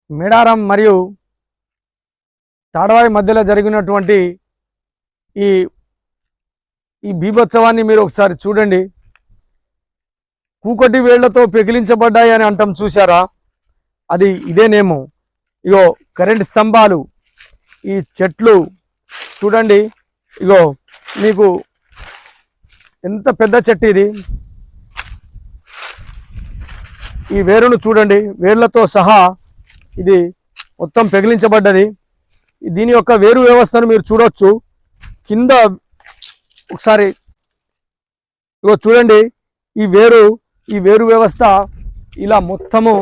మేడారం మరియు తాడవాయి మధ్యలో జరిగినటువంటి ఈ ఈ బీభత్సవాన్ని మీరు ఒకసారి చూడండి. కూకటి వేళ్లతో పెకిలించబడ్డాయి అని అంటాం, చూసారా? అది ఇదేనేమో. ఇగో కరెంట్ స్తంభాలు, ఈ చెట్లు చూడండి. ఇగో మీకు ఎంత పెద్ద చెట్టు ఇది. ఈ వేరును చూడండి, వేర్లతో సహా ఇది మొత్తం పెగిలించబడ్డది. దీని యొక్క వేరు వ్యవస్థను మీరు చూడొచ్చు. కింద ఒకసారి ఇగో చూడండి, ఈ వేరు వ్యవస్థ ఇలా మొత్తము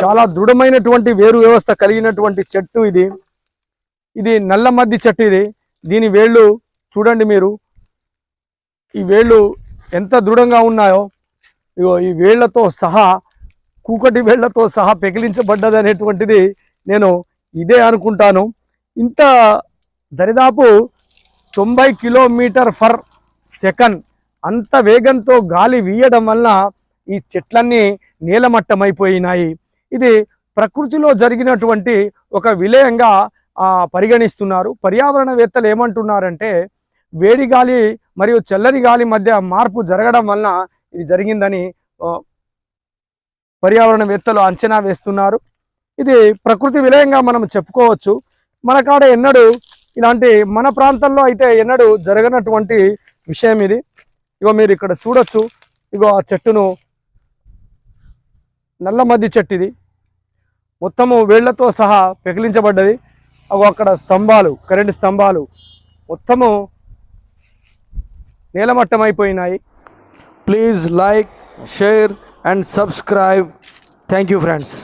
చాలా దృఢమైనటువంటి వేరు వ్యవస్థ కలిగినటువంటి చెట్టు ఇది. ఇది నల్ల మద్ది చెట్టు ఇది. దీని వేళ్ళు చూడండి మీరు, ఈ వేళ్ళు ఎంత దృఢంగా ఉన్నాయో. ఇగో ఈ వేళ్లతో సహా, కూకటి వేళ్లతో సహా పెకిలించబడ్డది అనేటువంటిది నేను ఇదే అనుకుంటాను. ఇంత దరిదాపు 90 km/s అంత వేగంతో గాలి వీయడం వల్ల ఈ చెట్లన్నీ నేలమట్టమైపోయినాయి. ఇది ప్రకృతిలో జరిగినటువంటి ఒక విలయంగా పరిగణిస్తున్నారు. పర్యావరణవేత్తలు ఏమంటున్నారంటే, వేడి గాలి మరియు చల్లని గాలి మధ్య మార్పు జరగడం వలన ఇది జరిగిందని పర్యావరణవేత్తలు అంచనా వేస్తున్నారు. ఇది ప్రకృతి విలయంగా మనం చెప్పుకోవచ్చు. మన కాడ ఎన్నడూ ఇలాంటి, మన ప్రాంతంలో అయితే ఎన్నడూ జరగనటువంటి విషయం ఇది. ఇగో మీరు ఇక్కడ చూడొచ్చు. ఇగో ఆ చెట్టును, నల్ల మద్ది చెట్టు ఇది, మొత్తము వేళ్లతో సహా పెకిలించబడ్డది. అగో అక్కడ స్తంభాలు, కరెంటు స్తంభాలు మొత్తము నేలమట్టమైపోయినాయి. Please like, share and subscribe. Thank you friends.